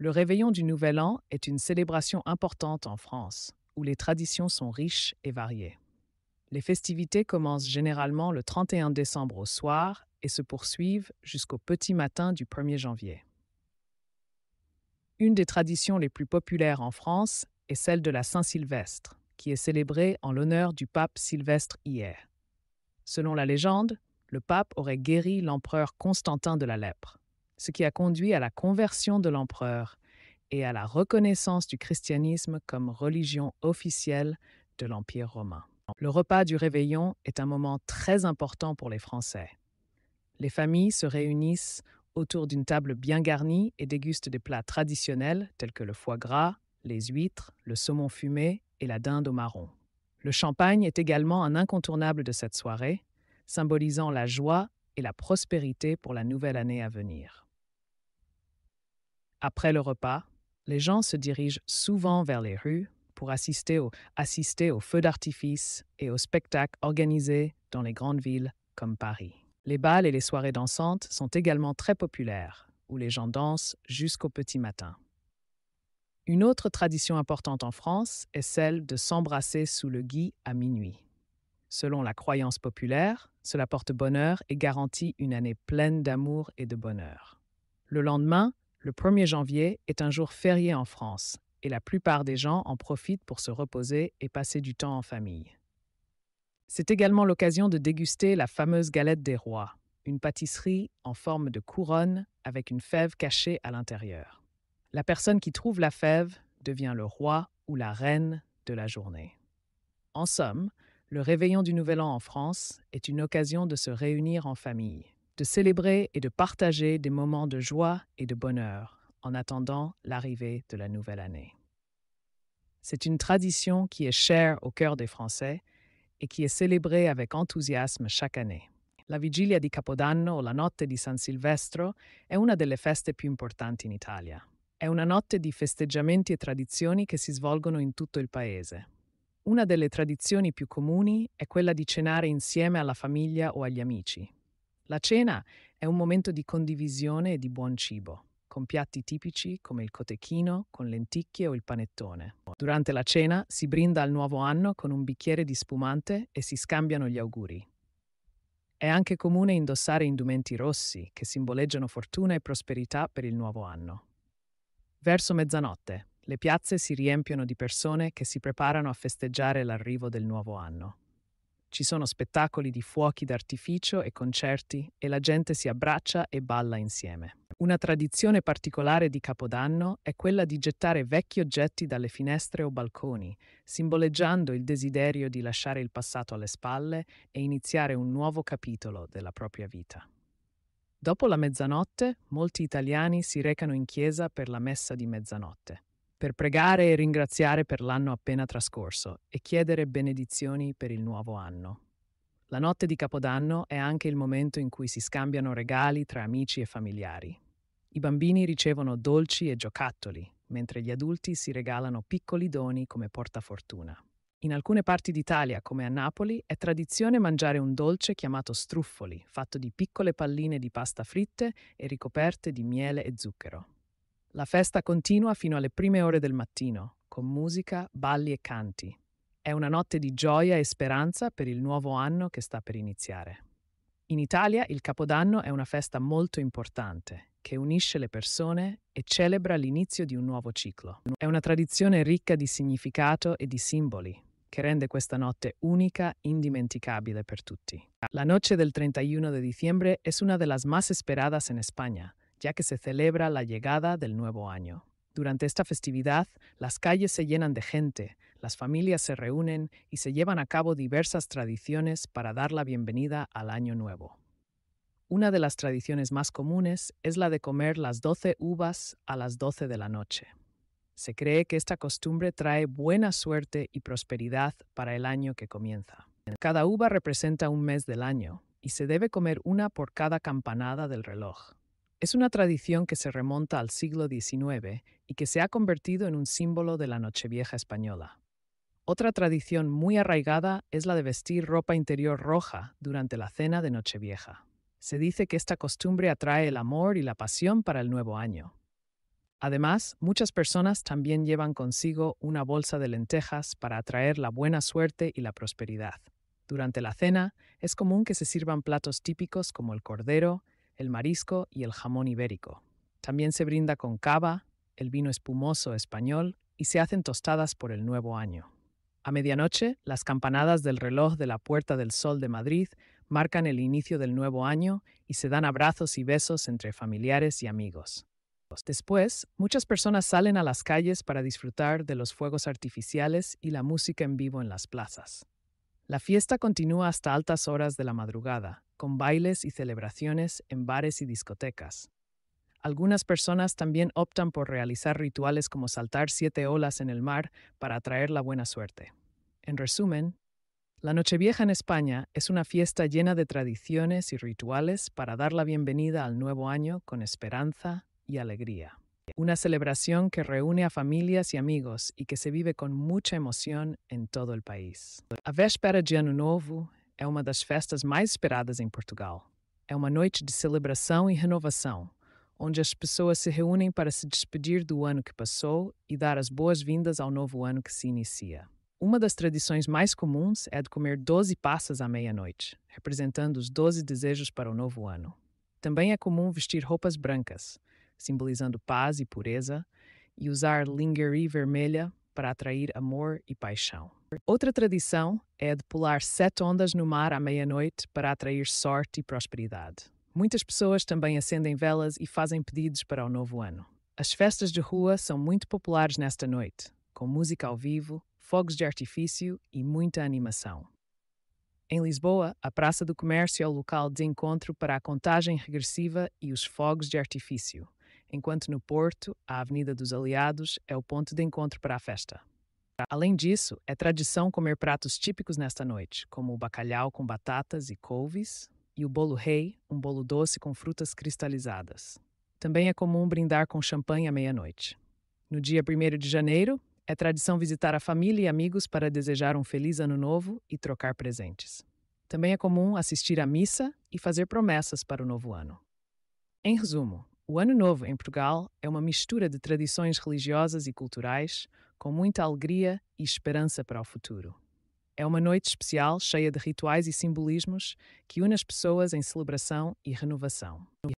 Le réveillon du Nouvel An est une célébration importante en France, où les traditions sont riches et variées. Les festivités commencent généralement le 31 décembre au soir et se poursuivent jusqu'au petit matin du 1er janvier. Une des traditions les plus populaires en France est celle de la Saint-Sylvestre, qui est célébrée en l'honneur du pape Sylvestre Ier. Selon la légende, le pape aurait guéri l'empereur Constantin de la lèpre, ce qui a conduit à la conversion de l'empereur et à la reconnaissance du christianisme comme religion officielle de l'Empire romain. Le repas du réveillon est un moment très important pour les Français. Les familles se réunissent autour d'une table bien garnie et dégustent des plats traditionnels tels que le foie gras, les huîtres, le saumon fumé et la dinde au marron. Le champagne est également un incontournable de cette soirée, symbolisant la joie et la prospérité pour la nouvelle année à venir. Après le repas, les gens se dirigent souvent vers les rues pour assister aux feux d'artifice et aux spectacles organisés dans les grandes villes comme Paris. Les bals et les soirées dansantes sont également très populaires, où les gens dansent jusqu'au petit matin. Une autre tradition importante en France est celle de s'embrasser sous le gui à minuit. Selon la croyance populaire, cela porte bonheur et garantit une année pleine d'amour et de bonheur. Le lendemain, le 1er janvier, est un jour férié en France et la plupart des gens en profitent pour se reposer et passer du temps en famille. C'est également l'occasion de déguster la fameuse galette des rois, une pâtisserie en forme de couronne avec une fève cachée à l'intérieur. La personne qui trouve la fève devient le roi ou la reine de la journée. En somme, le réveillon du Nouvel An en France est une occasion de se réunir en famille, de célébrer et de partager des moments de joie et de bonheur en attendant l'arrivée de la nouvelle année. C'est une tradition qui est chère au cœur des Français e qui è célébrée avec entusiasme chaque année. La vigilia di Capodanno o la notte di San Silvestro è una delle feste più importanti in Italia. È una notte di festeggiamenti e tradizioni che si svolgono in tutto il paese. Una delle tradizioni più comuni è quella di cenare insieme alla famiglia o agli amici. La cena è un momento di condivisione e di buon cibo, con piatti tipici come il cotechino con lenticchie o il panettone. Durante la cena si brinda al nuovo anno con un bicchiere di spumante e si scambiano gli auguri. È anche comune indossare indumenti rossi che simboleggiano fortuna e prosperità per il nuovo anno. Verso mezzanotte, le piazze si riempiono di persone che si preparano a festeggiare l'arrivo del nuovo anno. Ci sono spettacoli di fuochi d'artificio e concerti e la gente si abbraccia e balla insieme. Una tradizione particolare di Capodanno è quella di gettare vecchi oggetti dalle finestre o balconi, simboleggiando il desiderio di lasciare il passato alle spalle e iniziare un nuovo capitolo della propria vita. Dopo la mezzanotte, molti italiani si recano in chiesa per la messa di mezzanotte, per pregare e ringraziare per l'anno appena trascorso e chiedere benedizioni per il nuovo anno. La notte di Capodanno è anche il momento in cui si scambiano regali tra amici e familiari. I bambini ricevono dolci e giocattoli, mentre gli adulti si regalano piccoli doni come portafortuna. In alcune parti d'Italia, come a Napoli, è tradizione mangiare un dolce chiamato struffoli, fatto di piccole palline di pasta fritte e ricoperte di miele e zucchero. La festa continua fino alle prime ore del mattino, con musica, balli e canti. È una notte di gioia e speranza per il nuovo anno che sta per iniziare. In Italia il Capodanno è una festa molto importante, che unisce le persone e celebra l'inizio di un nuovo ciclo. È una tradizione ricca di significato e di simboli, che rende questa notte única, indimenticabile per tutti. La noche del 31 de diciembre es una de las más esperadas en España, ya que se celebra la llegada del nuevo año. Durante esta festividad, las calles se llenan de gente, las familias se reúnen y se llevan a cabo diversas tradiciones para dar la bienvenida al año nuevo. Una de las tradiciones más comunes es la de comer las 12 uvas a las 12 de la noche. Se cree que esta costumbre trae buena suerte y prosperidad para el año que comienza. Cada uva representa un mes del año y se debe comer una por cada campanada del reloj. Es una tradición que se remonta al siglo XIX y que se ha convertido en un símbolo de la Nochevieja española. Otra tradición muy arraigada es la de vestir ropa interior roja durante la cena de Nochevieja. Se dice que esta costumbre atrae el amor y la pasión para el nuevo año. Además, muchas personas también llevan consigo una bolsa de lentejas para atraer la buena suerte y la prosperidad. Durante la cena, es común que se sirvan platos típicos como el cordero, el marisco y el jamón ibérico. También se brinda con cava, el vino espumoso español y se hacen tostadas por el nuevo año. A medianoche, las campanadas del reloj de la Puerta del Sol de Madrid marcan el inicio del nuevo año y se dan abrazos y besos entre familiares y amigos. Después, muchas personas salen a las calles para disfrutar de los fuegos artificiales y la música en vivo en las plazas. La fiesta continúa hasta altas horas de la madrugada, con bailes y celebraciones en bares y discotecas. Algunas personas también optan por realizar rituales como saltar 7 olas en el mar para atraer la buena suerte. En resumen, la Nochevieja en España es una fiesta llena de tradiciones y rituales para dar la bienvenida al nuevo año con esperanza y alegría. Una celebración que reúne a familias y amigos y que se vive con mucha emoción en todo el país. A véspera de Ano Novo é uma das festas mais esperadas em Portugal. É uma noite de celebração e renovação, onde as pessoas se reúnem para se despedir do ano que passou e dar as boas-vindas ao novo ano que se inicia. Uma das tradições mais comuns é de comer 12 passas à meia-noite, representando os 12 desejos para o novo ano. Também é comum vestir roupas brancas, simbolizando paz e pureza, e usar lingerie vermelha para atrair amor e paixão. Outra tradição é a de pular 7 ondas no mar à meia-noite para atrair sorte e prosperidade. Muitas pessoas também acendem velas e fazem pedidos para o novo ano. As festas de rua são muito populares nesta noite, com música ao vivo, fogos de artifício e muita animação. Em Lisboa, a Praça do Comércio é o local de encontro para a contagem regressiva e os fogos de artifício, enquanto no Porto, a Avenida dos Aliados é o ponto de encontro para a festa. Além disso, é tradição comer pratos típicos nesta noite, como o bacalhau com batatas e couves e o bolo rei, um bolo doce com frutas cristalizadas. Também é comum brindar com champanhe à meia-noite. No dia 1º de janeiro, é tradição visitar a família e amigos para desejar um feliz ano novo e trocar presentes. Também é comum assistir à missa e fazer promessas para o novo ano. Em resumo, o Ano Novo em Portugal é uma mistura de tradições religiosas e culturais, com muita alegria e esperança para o futuro. É uma noite especial cheia de rituais e simbolismos que une as pessoas em celebração e renovação.